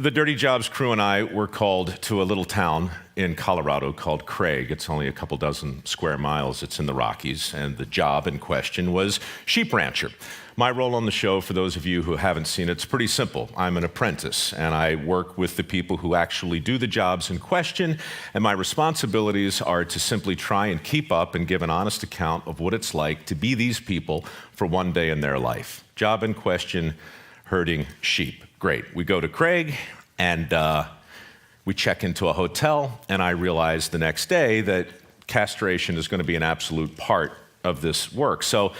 The Dirty Jobs crew and I were called to a little town in Colorado called Craig. It's only a couple dozen square miles. It's in the Rockies, and the job in question was sheep rancher. My role on the show, for those of you who haven't seen it, it's pretty simple. I'm an apprentice, and I work with the people who actually do the jobs in question, and my responsibilities are to simply try and keep up and give an honest account of what it's like to be these people for one day in their life. Job in question, herding sheep. Great. We go to Craig, and we check into a hotel, and I realize the next day that castration is going to be an absolute part of this work. So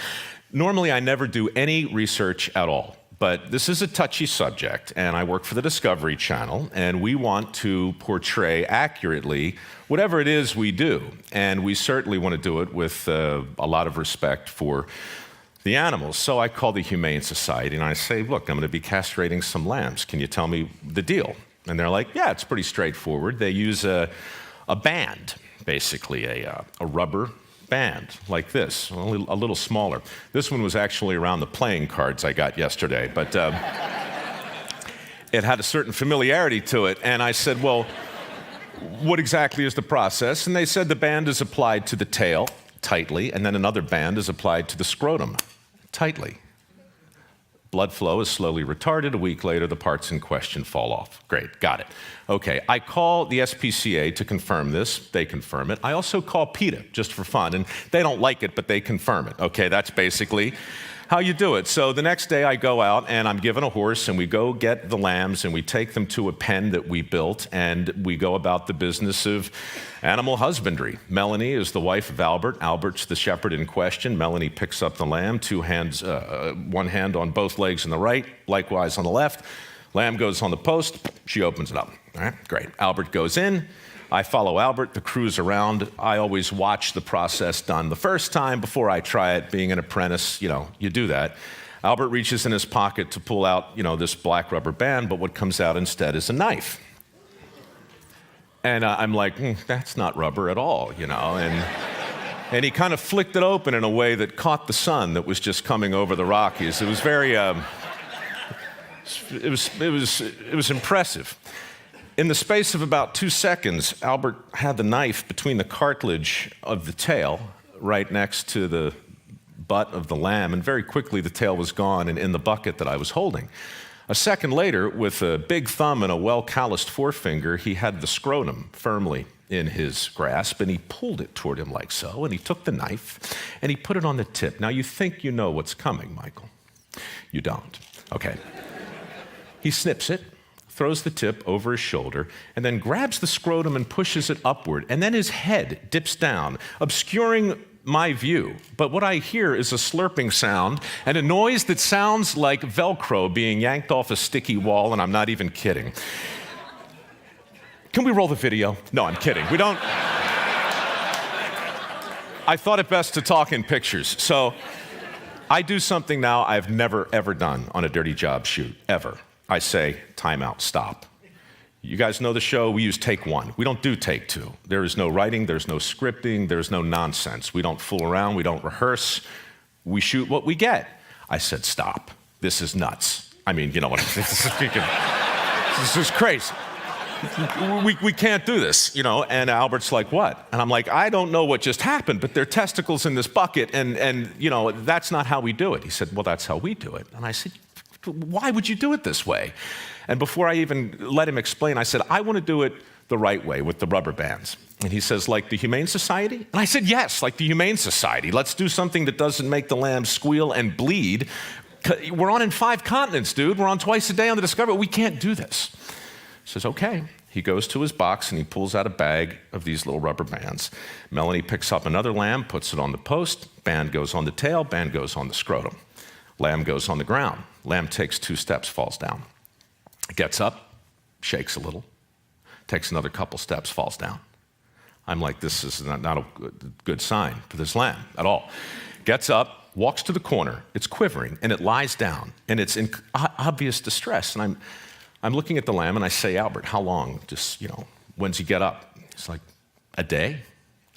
normally I never do any research at all, but this is a touchy subject, and I work for the Discovery Channel, and we want to portray accurately whatever it is we do, and we certainly want to do it with a lot of respect for the animals. So I call the Humane Society and I say, look, I'm going to be castrating some lambs. Can you tell me the deal? And they're like, yeah, it's pretty straightforward. They use a band, basically a rubber band like this, only a little smaller. This one was actually around the playing cards I got yesterday, but it had a certain familiarity to it. And I said, well, what exactly is the process? And they said the band is applied to the tail tightly, and then another band is applied to the scrotum tightly. Blood flow is slowly retarded. A week later, the parts in question fall off. Great, got it. Okay, I call the SPCA to confirm this. They confirm it. I also call PETA, just for fun, and they don't like it, but they confirm it. Okay, that's basically how you do it. So the next day I go out and I'm given a horse and we go get the lambs and we take them to a pen that we built and we go about the business of animal husbandry. Melanie is the wife of Albert. Albert's the shepherd in question. Melanie picks up the lamb, one hand on both legs on the right, likewise on the left. Lamb goes on the post, she opens it up. All right, great. Albert goes in. I follow Albert, the crew's around. I always watch the process done the first time before I try it. Being an apprentice, you do that. Albert reaches in his pocket to pull out, this black rubber band, but what comes out instead is a knife. And I'm like, that's not rubber at all, and he kind of flicked it open in a way that caught the sun that was just coming over the Rockies. It was very, it was impressive. In the space of about 2 seconds, Albert had the knife between the cartilage of the tail right next to the butt of the lamb, and very quickly the tail was gone and in the bucket that I was holding. A second later, with a big thumb and a well-calloused forefinger, he had the scrotum firmly in his grasp, and he pulled it toward him like so, and he took the knife, and he put it on the tip. Now, you think you know what's coming, Michael. You don't. Okay. He snips it, throws the tip over his shoulder, and then grabs the scrotum and pushes it upward, and then his head dips down, obscuring my view. But what I hear is a slurping sound and a noise that sounds like Velcro being yanked off a sticky wall, and I'm not even kidding. Can we roll the video? No, I'm kidding. We don't. I thought it best to talk in pictures. So I do something now I've never, ever done on a Dirty Job shoot, ever. I say, time out, stop. You guys know the show, we use take one. We don't do take two. There is no writing, there's no scripting, there's no nonsense. We don't fool around, we don't rehearse. We shoot what we get. I said, stop. This is nuts. I mean, you know what I mean? This is crazy. We can't do this, and Albert's like, what? And I'm like, I don't know what just happened, but there are testicles in this bucket, and that's not how we do it. He said, well, that's how we do it. And I said, why would you do it this way? And before I even let him explain, I said, I want to do it the right way with the rubber bands. And he says, like the Humane Society? And I said, yes, like the Humane Society. Let's do something that doesn't make the lamb squeal and bleed. We're on in 5 continents, dude. We're on twice a day on the Discovery. We can't do this. He says, okay. He goes to his box and he pulls out a bag of these little rubber bands. Melanie picks up another lamb, puts it on the post. Band goes on the tail, band goes on the scrotum. Lamb goes on the ground. Lamb takes 2 steps, falls down. Gets up, shakes a little, takes another couple steps, falls down. I'm like, this is not a good sign for this lamb at all. Gets up, walks to the corner. It's quivering, and it lies down, and it's in obvious distress. And I'm looking at the lamb, and I say, Albert, how long? Just, when's he get up? He's like, a day.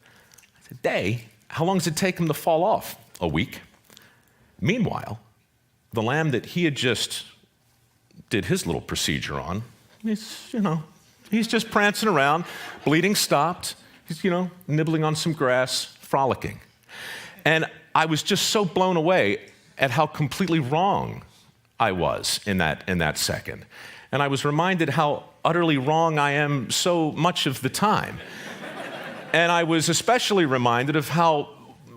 I said, day? How long does it take him to fall off? A week. Meanwhile, the lamb that he had just did his little procedure on He's just prancing around, bleeding stopped. He's, nibbling on some grass, frolicking. And I was just so blown away at how completely wrong I was in that second. And I was reminded how utterly wrong I am so much of the time. And I was especially reminded of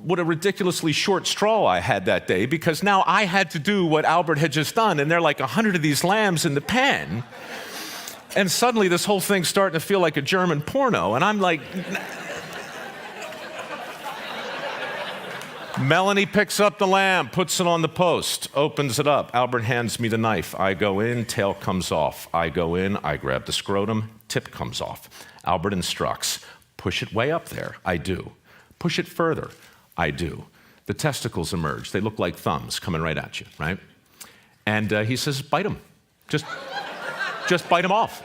what a ridiculously short straw I had that day, because now I had to do what Albert had just done, and there are like 100 of these lambs in the pen. And suddenly this whole thing's starting to feel like a German porno, and I'm like... Melanie picks up the lamb, puts it on the post, opens it up. Albert hands me the knife. I go in, tail comes off. I go in, I grab the scrotum, tip comes off. Albert instructs, push it way up there. I do. Push it further. I do. The testicles emerge. They look like thumbs coming right at you, right? And he says, bite them. Just bite them off.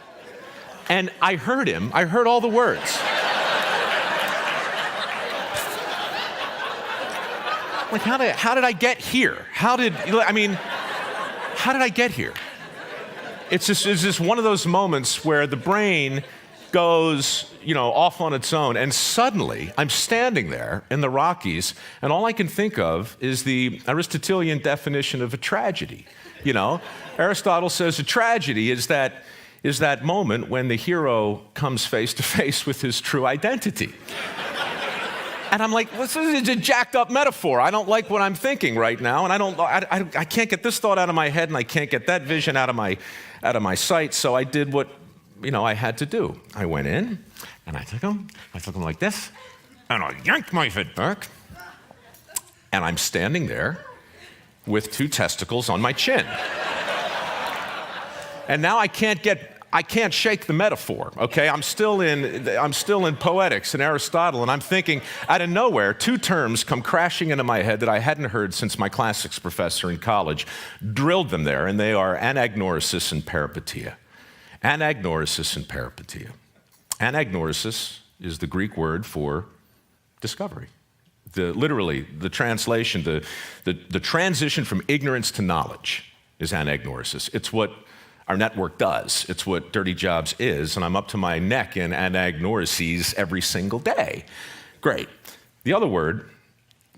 And I heard him. I heard all the words. Like, how did I get here? How did I get here? It's just one of those moments where the brain goes, off on its own, and suddenly I'm standing there in the Rockies, and all I can think of is the Aristotelian definition of a tragedy. Aristotle says a tragedy is that moment when the hero comes face to face with his true identity. And I'm like, this is a jacked up metaphor. I don't like what I'm thinking right now, and I can't get this thought out of my head, and I can't get that vision out of my sight. So I did what I had to do. I went in, and I took him like this, and I yanked my head back, and I'm standing there with two testicles on my chin. And now I can't shake the metaphor, okay? I'm still in poetics and Aristotle, and I'm thinking, out of nowhere, two terms come crashing into my head that I hadn't heard since my classics professor in college drilled them there, and they are anagnorisis and peripeteia. Anagnorisis and peripeteia. Anagnorisis is the Greek word for discovery. Literally, the translation, the transition from ignorance to knowledge is anagnorisis. It's what our network does. It's what Dirty Jobs is, and I'm up to my neck in anagnoroses every single day. Great. The other word,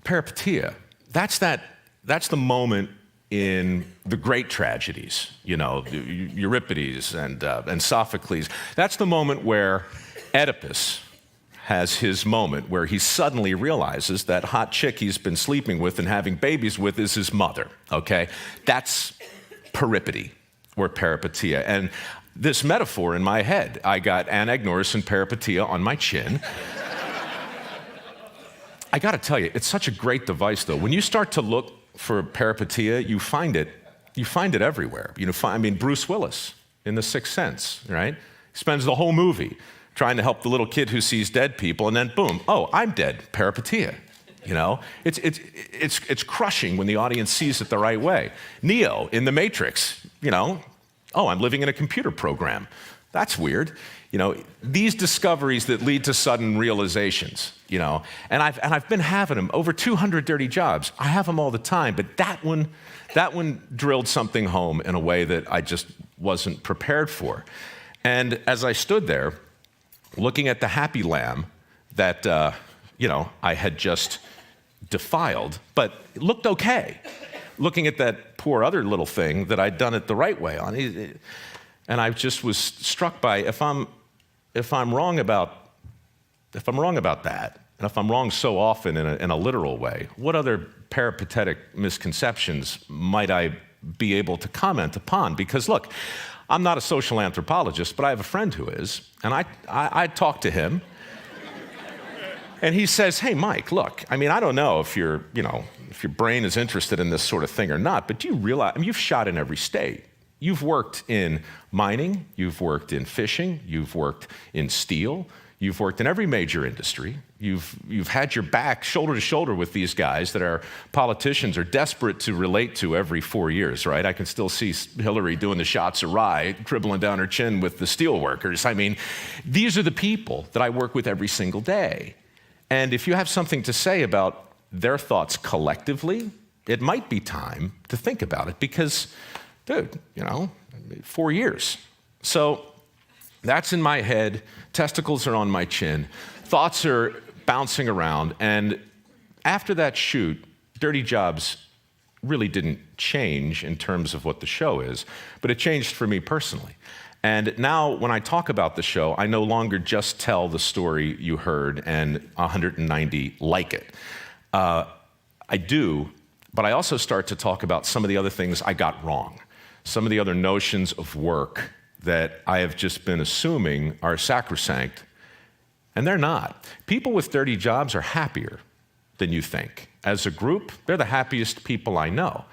peripeteia, that's the moment in the great tragedies, Euripides and Sophocles. That's the moment where Oedipus has his moment where he suddenly realizes that hot chick he's been sleeping with and having babies with is his mother, okay? That's peripety or peripeteia. And this metaphor in my head, I got anagnoris and peripeteia on my chin. I gotta tell you, it's such a great device though. When you start to look for peripeteia, you find it everywhere. Bruce Willis in The Sixth Sense, right? He spends the whole movie trying to help the little kid who sees dead people, and then boom, oh, I'm dead, peripeteia. It's crushing when the audience sees it the right way. Neo in The Matrix, oh, I'm living in a computer program. That's weird. These discoveries that lead to sudden realizations, and I've been having them over 200 dirty jobs. I have them all the time, but that one drilled something home in a way that I just wasn't prepared for. And as I stood there, looking at the happy lamb that, I had just defiled, but it looked okay. Looking at that poor other little thing that I'd done it the right way on. And I just was struck by if I'm wrong about that, and if I'm wrong so often in a literal way, what other peripatetic misconceptions might I be able to comment upon? Because look, I'm not a social anthropologist, but I have a friend who is, and I talked to him, and he says, hey, Mike, look, I don't know if your brain is interested in this sort of thing or not, but do you realize, you've shot in every state. You've worked in mining, you've worked in fishing, you've worked in steel, you've worked in every major industry. You've had your back shoulder to shoulder with these guys that our politicians are desperate to relate to every 4 years, right? I can still see Hillary doing the shots of rye, dribbling down her chin with the steel workers. These are the people that I work with every single day. And if you have something to say about their thoughts collectively, it might be time to think about it because, dude, 4 years. So That's in my head. Testicles are on my chin. Thoughts are bouncing around. And after that shoot, Dirty Jobs really didn't change in terms of what the show is, but it changed for me personally. And now when I talk about the show, I no longer just tell the story you heard and 190 like it. I do, but I also start to talk about some of the other things I got wrong, some of the other notions of work that I have just been assuming are sacrosanct, and they're not. People with dirty jobs are happier than you think. As a group, they're the happiest people I know.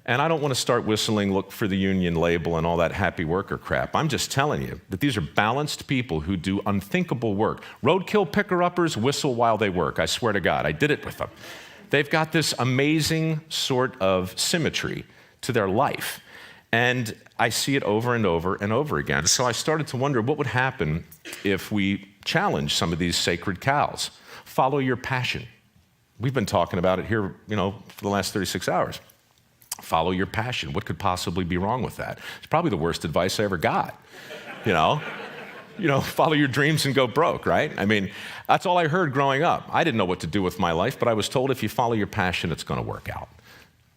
And I don't want to start whistling, look for the union label and all that happy worker crap. I'm just telling you that these are balanced people who do unthinkable work. Roadkill picker-uppers whistle while they work. I swear to God, I did it with them. They've got this amazing sort of symmetry to their life. And I see it over and over and over again. So I started to wonder what would happen if we challenge some of these sacred cows. Follow your passion. We've been talking about it here, for the last 36 hours. Follow your passion. What could possibly be wrong with that? It's probably the worst advice I ever got. Follow your dreams and go broke, right? I mean, that's all I heard growing up. I didn't know what to do with my life, but I was told if you follow your passion, it's going to work out.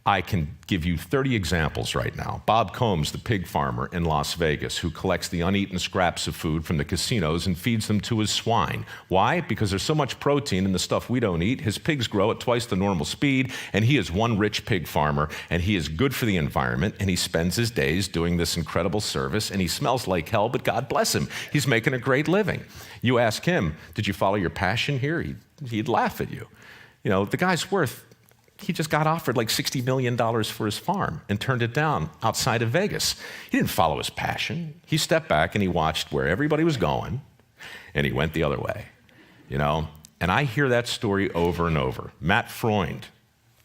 I can give you 30 examples right now. Bob Combs, the pig farmer in Las Vegas, who collects the uneaten scraps of food from the casinos and feeds them to his swine. Why? Because there's so much protein in the stuff we don't eat. His pigs grow at twice the normal speed, and he is one rich pig farmer, and he is good for the environment, and he spends his days doing this incredible service, and he smells like hell, but God bless him. He's making a great living. You ask him, did you follow your passion here? He'd laugh at you. The guy's he just got offered like $60 million for his farm and turned it down outside of Vegas. He didn't follow his passion. He stepped back and he watched where everybody was going, and he went the other way, And I hear that story over and over. Matt Freund,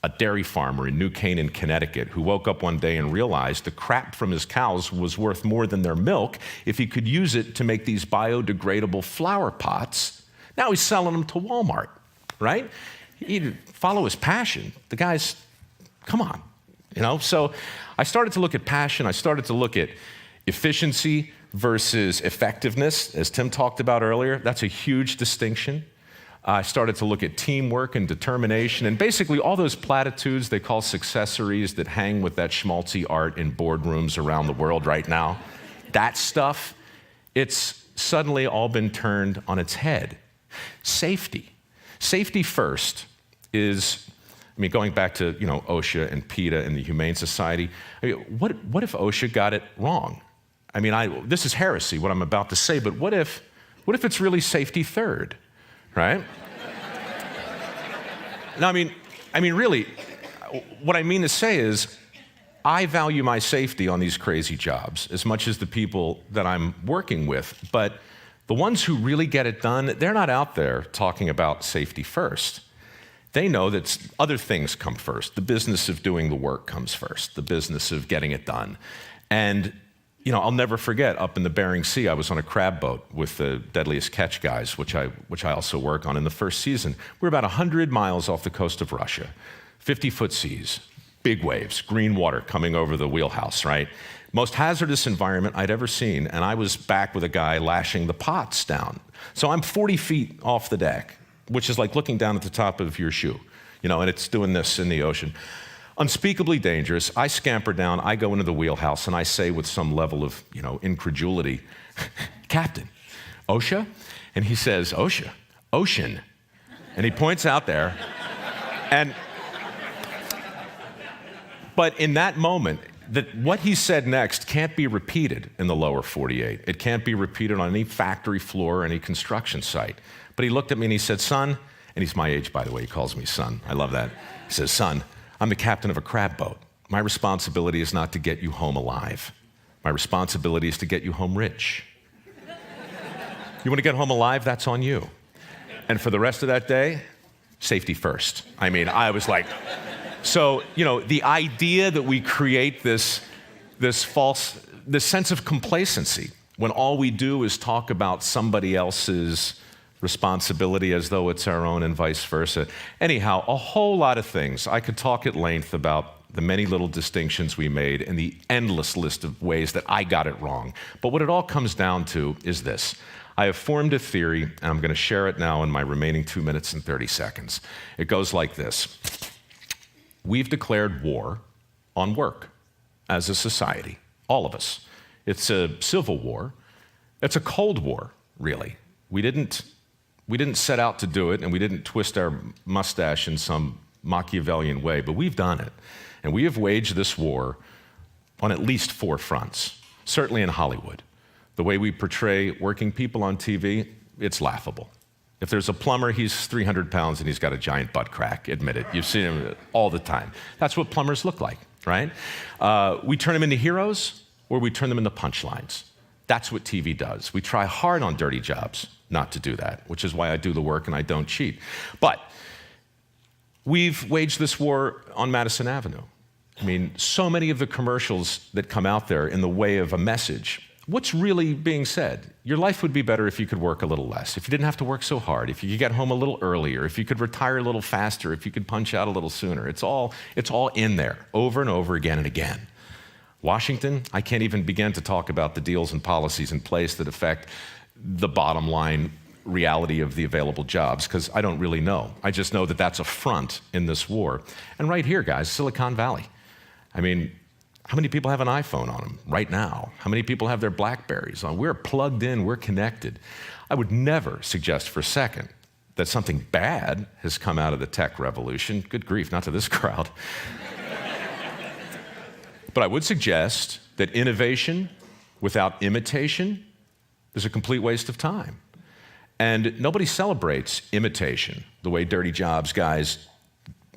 a dairy farmer in New Canaan, Connecticut, who woke up one day and realized the crap from his cows was worth more than their milk if he could use it to make these biodegradable flower pots. Now he's selling them to Walmart, right? He'd follow his passion. The guy's, come on, So I started to look at passion. I started to look at efficiency versus effectiveness, as Tim talked about earlier. That's a huge distinction. I started to look at teamwork and determination, and basically all those platitudes they call successories that hang with that schmaltzy art in boardrooms around the world right now. That stuff, it's suddenly all been turned on its head. Safety. Safety first is, going back to, OSHA and PETA and the Humane Society. What if OSHA got it wrong? This is heresy, what I'm about to say, but what if it's really safety third, right? No, really, what I mean to say is, I value my safety on these crazy jobs as much as the people that I'm working with, but the ones who really get it done, they're not out there talking about safety first. They know that other things come first. The business of doing the work comes first, the business of getting it done. And, I'll never forget, up in the Bering Sea, I was on a crab boat with the Deadliest Catch guys, which I also work on in the first season. We're about 100 miles off the coast of Russia, 50-foot seas, big waves, green water coming over the wheelhouse, right? Most hazardous environment I'd ever seen, and I was back with a guy lashing the pots down. So I'm 40 feet off the deck, which is like looking down at the top of your shoe, and it's doing this in the ocean. Unspeakably dangerous. I scamper down, I go into the wheelhouse, and I say with some level of, incredulity, Captain, OSHA? And he says, OSHA, ocean. And he points out there, but in that moment, what he said next can't be repeated in the lower 48. It can't be repeated on any factory floor or any construction site. But he looked at me and he said, son, and he's my age, by the way, he calls me son. I love that. He says, son, I'm the captain of a crab boat. My responsibility is not to get you home alive. My responsibility is to get you home rich. You want to get home alive? That's on you. And for the rest of that day, safety first. I was like, so, the idea that we create this sense of complacency when all we do is talk about somebody else's responsibility as though it's our own and vice versa. Anyhow, a whole lot of things. I could talk at length about the many little distinctions we made, and the endless list of ways that I got it wrong. But what it all comes down to is this. I have formed a theory, and I'm going to share it now in my remaining 2 minutes and 30 seconds. It goes like this. We've declared war on work as a society, all of us. It's a civil war. It's a Cold War, really. We didn't set out to do it, and we didn't twist our mustache in some Machiavellian way, but we've done it. And we have waged this war on at least 4 fronts, certainly in Hollywood. The way we portray working people on TV, it's laughable. If there's a plumber, he's 300 pounds and he's got a giant butt crack, admit it. You've seen him all the time. That's what plumbers look like, right? We turn them into heroes, or we turn them into punchlines. That's what TV does. We try hard on dirty jobs not to do that, which is why I do the work and I don't cheat. But we've waged this war on Madison Avenue. I mean, so many of the commercials that come out there in the way of a message, what's really being said? Your life would be better if you could work a little less, if you didn't have to work so hard, if you could get home a little earlier, if you could retire a little faster, if you could punch out a little sooner. It's all in there, over and over again and again. Washington, I can't even begin to talk about the deals and policies in place that affect the bottom line reality of the available jobs, because I don't really know. I just know that that's a front in this war. And right here, guys, Silicon Valley. I mean, how many people have an iPhone on them right now? How many people have their Blackberries on? We're plugged in, we're connected. I would never suggest for a second that something bad has come out of the tech revolution. Good grief, not to this crowd. But I would suggest that innovation without imitation is a complete waste of time. And nobody celebrates imitation the way dirty jobs guys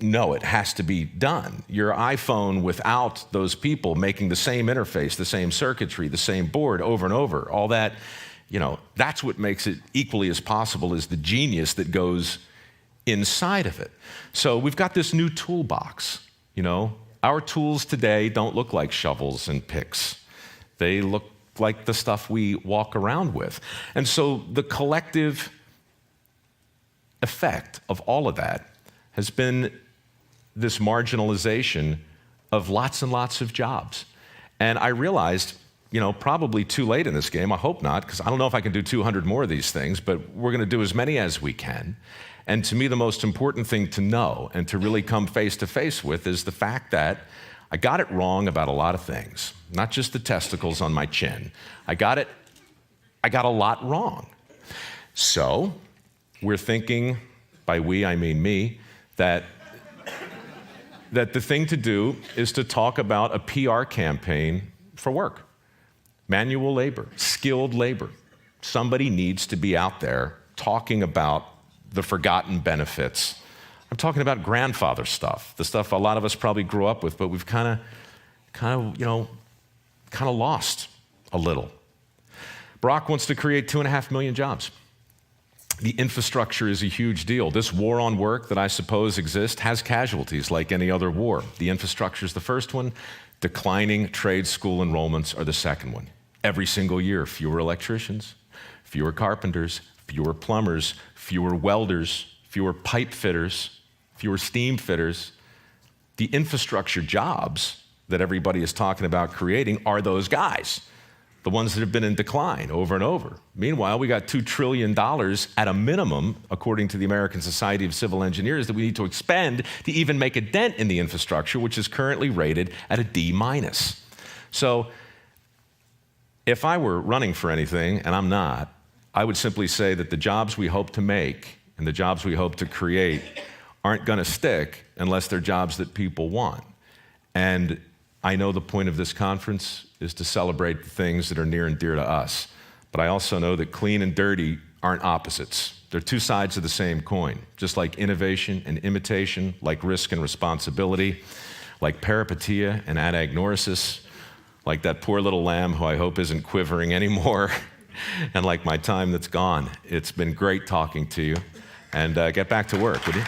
know it has to be done. Your iPhone without those people making the same interface, the same circuitry, the same board over and over, all that, that's what makes it equally as possible as the genius that goes inside of it. So we've got this new toolbox, Our tools today don't look like shovels and picks. They look like the stuff we walk around with. And so the collective effect of all of that has been this marginalization of lots and lots of jobs. And I realized, probably too late in this game, I hope not, because I don't know if I can do 200 more of these things, but we're going to do as many as we can. And to me, the most important thing to know and to really come face to face with is the fact that I got it wrong about a lot of things, not just the testicles on my chin. I got a lot wrong. So we're thinking, by we, I mean me, that the thing to do is to talk about a PR campaign for work. Manual labor, skilled labor. Somebody needs to be out there talking about the forgotten benefits. I'm talking about grandfather stuff, the stuff a lot of us probably grew up with, but we've kind of lost a little. Barack wants to create 2.5 million jobs. The infrastructure is a huge deal. This war on work that I suppose exists has casualties like any other war. The infrastructure is the first one. Declining trade school enrollments are the second one. Every single year, fewer electricians, fewer carpenters, fewer plumbers, fewer welders, fewer pipe fitters, fewer steam fitters. The infrastructure jobs that everybody is talking about creating are those guys, the ones that have been in decline over and over. Meanwhile, we got $2 trillion at a minimum, according to the American Society of Civil Engineers, that we need to expend to even make a dent in the infrastructure, which is currently rated at a D-. So if I were running for anything, and I'm not, I would simply say that the jobs we hope to make and the jobs we hope to create aren't going to stick unless they're jobs that people want. And I know the point of this conference is to celebrate the things that are near and dear to us. But I also know that clean and dirty aren't opposites. They're two sides of the same coin. Just like innovation and imitation, like risk and responsibility, like peripeteia and anagnorisis, like that poor little lamb who I hope isn't quivering anymore, and like my time that's gone. It's been great talking to you. And get back to work, would you?